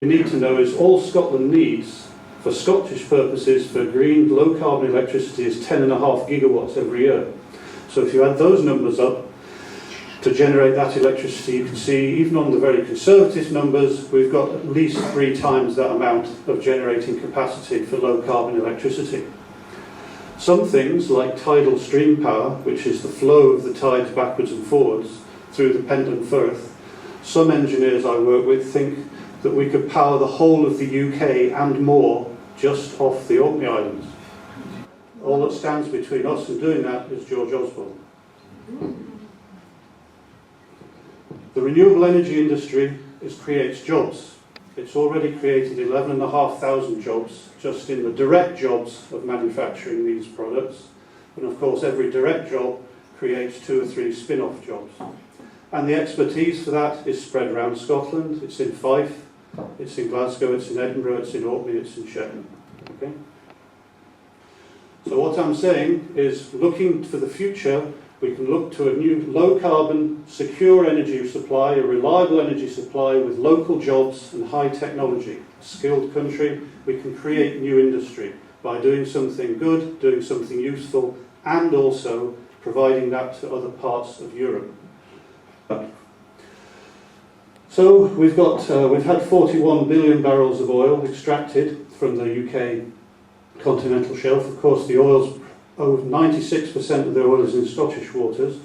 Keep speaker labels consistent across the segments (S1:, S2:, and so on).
S1: You need to know is all Scotland needs for Scottish purposes for green low carbon electricity is 10.5 gigawatts every year. So if you add those numbers up to generate that electricity, you can see even on the very conservative numbers we've got at least 3 times that amount of generating capacity for low carbon electricity. Some things like tidal stream power, which is the flow of the tides backwards and forwards through the Pendant Firth, some engineers I work with think that we could power the whole of the UK and more just off the Orkney Islands. All that stands between us and doing that is George Osborne. The renewable energy industry creates jobs. It's already created 11,500 jobs just in the direct jobs of manufacturing these products. And of course every direct job creates 2 or 3 spin-off jobs. And the expertise for that is spread around Scotland. It's in Fife, it's in Glasgow, it's in Edinburgh, it's in Orkney, it's in Shetland. Okay? So what I'm saying is, looking for the future, we can look to a new low-carbon, secure energy supply, a reliable energy supply with local jobs and high technology. A skilled country, we can create new industry by doing something good, doing something useful, and also providing that to other parts of Europe. So we've had 41 billion barrels of oil extracted from the UK continental shelf. Of course, the oil's over 96% of the oil is in Scottish waters.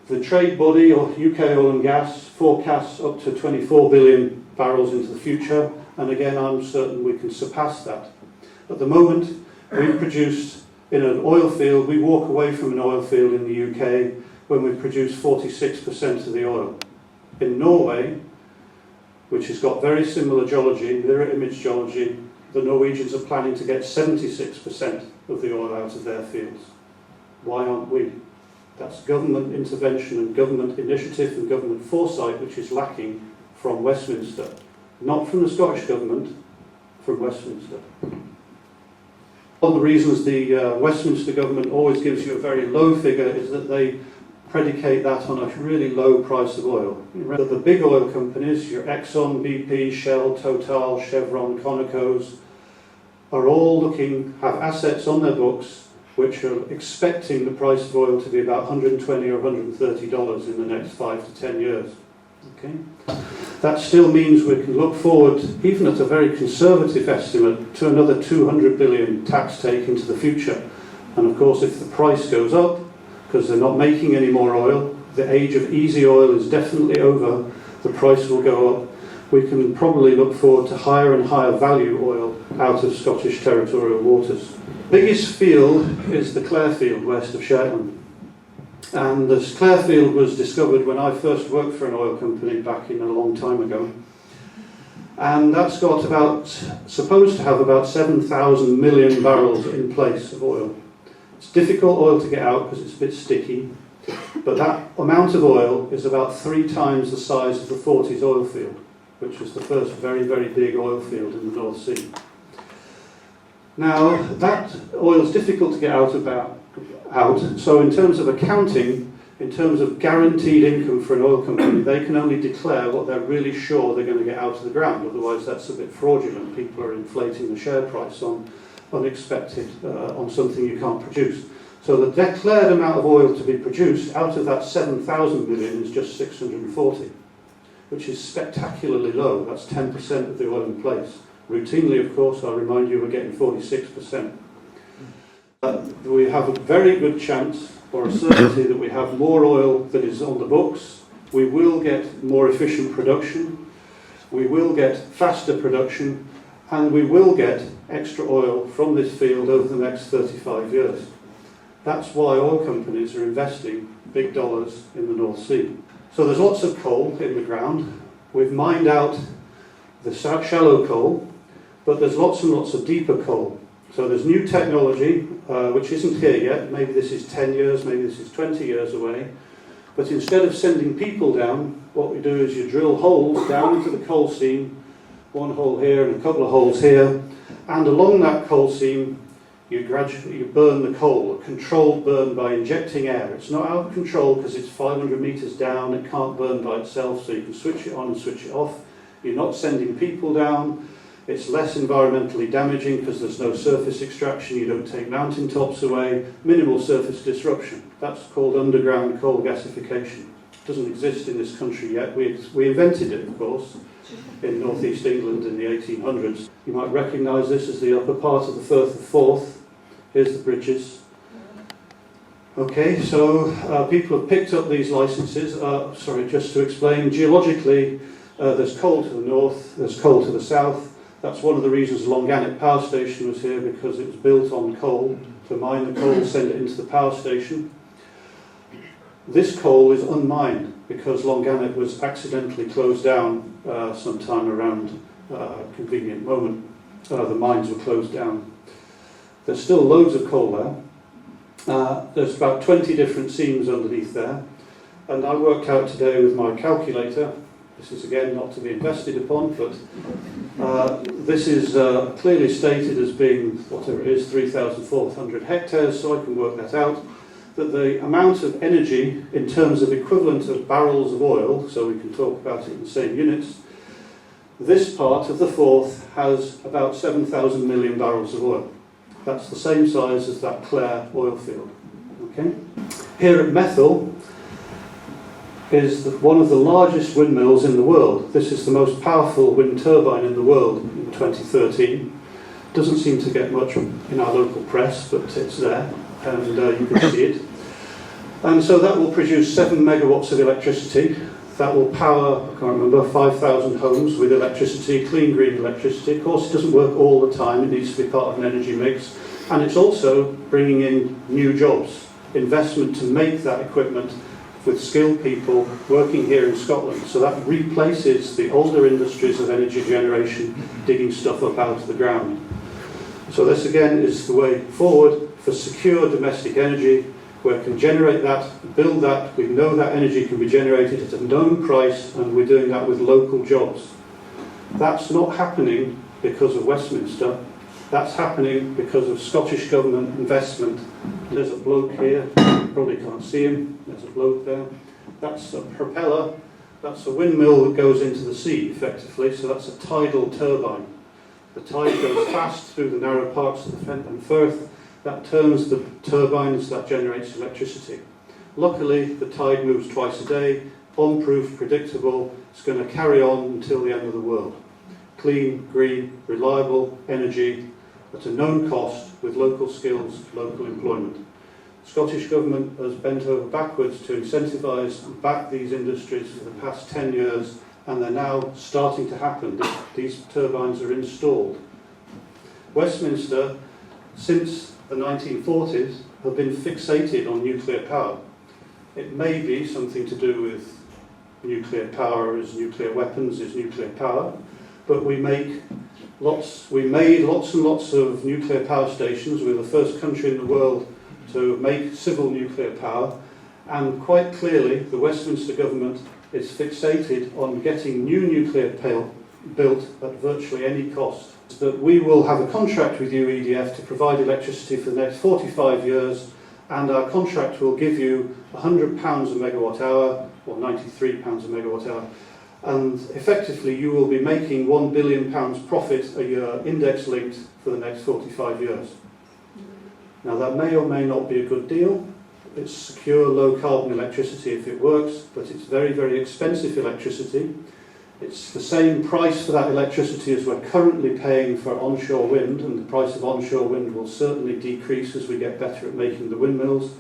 S1: The trade body, or UK Oil and Gas, forecasts up to 24 billion barrels into the future, and again I'm certain we can surpass that. At the moment, we've produced in an oil field, we walk away from an oil field in the UK when we produce 46% of the oil. In Norway, which has got very similar geology, mirror image geology, the Norwegians are planning to get 76% of the oil out of their fields. Why aren't we? That's government intervention and government initiative and government foresight which is lacking from Westminster. Not from the Scottish government, from Westminster. One of the reasons the Westminster government always gives you a very low figure is that they predicate that on a really low price of oil. The big oil companies, your Exxon, BP, Shell, Total, Chevron, Conocos, are all have assets on their books which are expecting the price of oil to be about $120 or $130 in the next 5 to 10 years. Okay? That still means we can look forward, even at a very conservative estimate, to another 200 billion tax take into the future. And of course, if the price goes up, because they're not making any more oil, the age of easy oil is definitely over, the price will go up, we can probably look forward to higher and higher value oil out of Scottish territorial waters. The biggest field is the Clare Field west of Shetland. And this Clare Field was discovered when I first worked for an oil company back in a long time ago. And that's got supposed to have about 7,000 million barrels in place of oil. It's difficult oil to get out because it's a bit sticky, but that amount of oil is about 3 times the size of the Forties oil field, which was the first very, very big oil field in the North Sea. Now, that oil is difficult to get out, so in terms of accounting, in terms of guaranteed income for an oil company, they can only declare what they're really sure they're going to get out of the ground, otherwise that's a bit fraudulent. People are inflating the share price on unexpected, on something you can't produce. So the declared amount of oil to be produced out of that 7,000 million is just 640, which is spectacularly low. That's 10% of the oil in place. Routinely, of course, I remind you, we're getting 46%. We have a very good chance, or a certainty, that we have more oil that is on the books. We will get more efficient production. We will get faster production. And we will get extra oil from this field over the next 35 years. That's why oil companies are investing big dollars in the North Sea. So there's lots of coal in the ground. We've mined out the shallow coal, but there's lots and lots of deeper coal. So there's new technology, which isn't here yet. Maybe this is 10 years, maybe this is 20 years away. But instead of sending people down, what we do is you drill holes down into the coal seam, one hole here and a couple of holes here, and along that coal seam you burn the coal, a controlled burn by injecting air. It's not out of control because it's 500 metres down, it can't burn by itself, so you can switch it on and switch it off. You're not sending people down. It's less environmentally damaging because there's no surface extraction, you don't take mountain tops away, minimal surface disruption. That's called underground coal gasification. It doesn't exist in this country yet. We invented it, of course, in northeast England in the 1800s. You might recognise this as the upper part of the Firth of Forth. Here's the bridges. Okay, so people have picked up these licences. Just to explain, geologically, there's coal to the north, there's coal to the south. That's one of the reasons Longannet Power Station was here, because it was built on coal, to mine the coal, send it into the power station. This coal is unmined because Longannet was accidentally closed down sometime around a convenient moment. The mines were closed down. There's still loads of coal there. There's about 20 different seams underneath there. And I worked out today with my calculator. This is again not to be invested upon, but this is clearly stated as being, whatever it is, 3,400 hectares, so I can work that out, that the amount of energy in terms of equivalent of barrels of oil, so we can talk about it in the same units, this part of the Forth has about 7,000 million barrels of oil. That's the same size as that Clare oil field. Okay? Here at Methil is one of the largest windmills in the world. This is the most powerful wind turbine in the world in 2013. Doesn't seem to get much in our local press, but it's there, and you can see it. And so that will produce 7 megawatts of electricity. That will power, I can't remember, 5,000 homes with electricity, clean green electricity. Of course, it doesn't work all the time. It needs to be part of an energy mix. And it's also bringing in new jobs, investment to make that equipment with skilled people working here in Scotland. So that replaces the older industries of energy generation, digging stuff up out of the ground. So this again is the way forward for secure domestic where we can generate that, build that, we know that energy can be generated at a known price, and we're doing that with local jobs. That's not happening because of Westminster. That's happening because of Scottish Government investment. There's a bloke here, you probably can't see him, there's a bloke there. That's a propeller, that's a windmill that goes into the sea effectively, so that's a tidal turbine. The tide goes fast through the narrow parts of the Fent and Firth, that turns the turbines, that generates electricity. Luckily, the tide moves twice a day, bomb-proof, predictable, it's going to carry on until the end of the world. Clean, green, reliable energy at a known cost with local skills, local employment. The Scottish Government has bent over backwards to incentivise and back these industries for the past 10 years, and they're now starting to happen. These turbines are installed. Westminster, since the 1940s, have been fixated on nuclear power. It may be something to do with nuclear power as nuclear weapons is nuclear power, but we made lots and lots of nuclear power stations. We're the first country in the world to make civil nuclear power, and quite clearly the Westminster government is fixated on getting new nuclear built at virtually any cost. That we will have a contract with you, EDF, to provide electricity for the next 45 years, and our contract will give you £100 a megawatt hour, or £93 a megawatt hour, and effectively you will be making £1 billion profit a year, index linked, for the next 45 years. Now that may or may not be a good deal. It's secure, low carbon electricity if it works, but it's very, very expensive electricity. It's the same price for that electricity as we're currently paying for onshore wind, and the price of onshore wind will certainly decrease as we get better at making the windmills.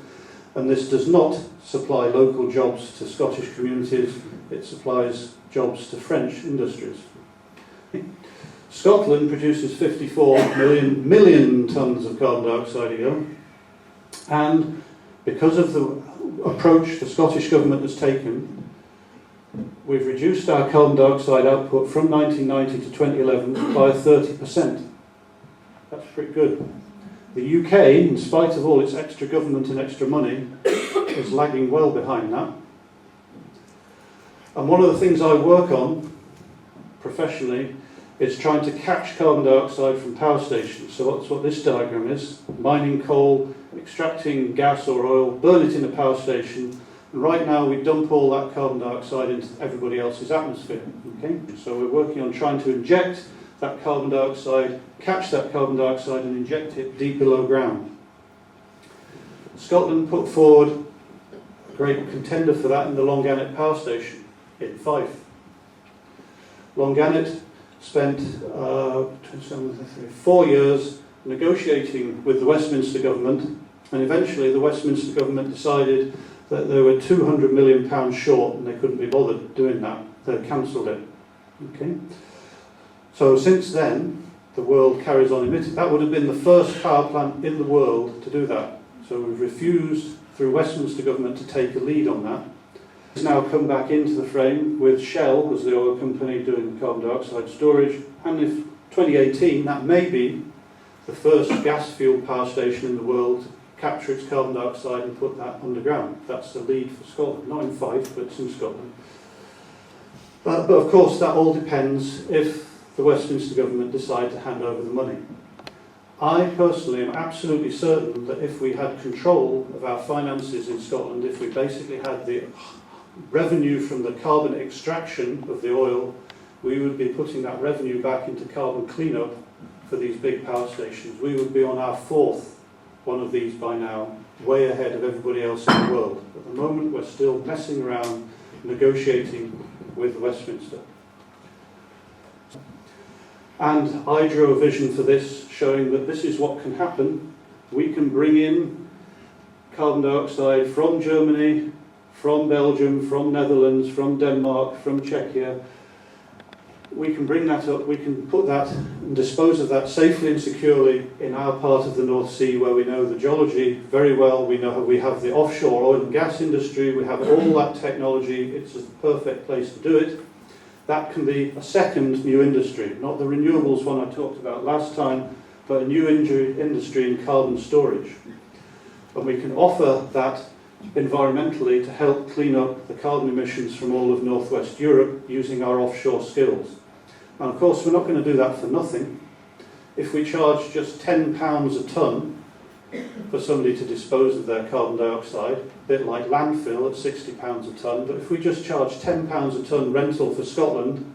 S1: And this does not supply local jobs to Scottish communities, it supplies jobs to French industries. Scotland produces 54 million tonnes of carbon dioxide a year, and because of the approach the Scottish Government has taken, we've reduced our carbon dioxide output from 1990 to 2011 by 30%. That's pretty good. The UK, in spite of all its extra government and extra money, is lagging well behind that. And one of the things I work on professionally is trying to catch carbon dioxide from power stations. So that's what this diagram is. Mining coal, extracting gas or oil, burn it in a power station, And right now we dump all that carbon dioxide into everybody else's atmosphere. Okay? So we're working on trying to inject that carbon dioxide, catch that carbon dioxide and inject it deep below ground. Scotland put forward a great contender for that in the Longannet power station in Fife. Longannet spent 4 years negotiating with the Westminster government, and eventually the Westminster government decided that they were £200 million short and they couldn't be bothered doing that. They cancelled it. Okay? So since then, the world carries on emitting. That would have been the first power plant in the world to do that. So we've refused, through Westminster government, to take a lead on that. It's now come back into the frame with Shell as the oil company doing carbon dioxide storage, and if 2018 that may be the first gas-fueled power station in the world to capture its carbon dioxide and put that underground. That's the lead for Scotland, not in Fife, but it's in Scotland. But of course that all depends if the Westminster government decide to hand over the money. I personally am absolutely certain that if we had control of our finances in Scotland, if we basically had the revenue from the carbon extraction of the oil, we would be putting that revenue back into carbon cleanup for these big power stations. We would be on our fourth one of these by now, way ahead of everybody else in the world. At the moment we're still messing around negotiating with Westminster. And I drew a vision for this, showing that this is what can happen. We can bring in carbon dioxide from Germany, from Belgium, from Netherlands, from Denmark, from Czechia. We can bring that up, we can put that and dispose of that safely and securely in our part of the North Sea where we know the geology very well, we know we have the offshore oil and gas industry, we have all that technology, it's the perfect place to do it. That can be a second new industry, not the renewables one I talked about last time, but a new industry in carbon storage. And we can offer that environmentally to help clean up the carbon emissions from all of northwest Europe using our offshore skills. And of course we're not going to do that for nothing. If we charge just £10 a tonne for somebody to dispose of their carbon dioxide, a bit like landfill at £60 a tonne, but if we just charge £10 a tonne rental for Scotland,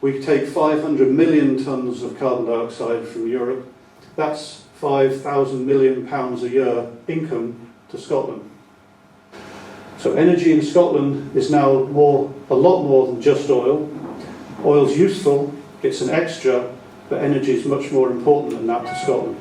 S1: we take 500 million tonnes of carbon dioxide from Europe. That's £5,000 million a year income to Scotland. So energy in Scotland is now a lot more than just oil. Oil's useful, it's an extra, but energy is much more important than that to Scotland.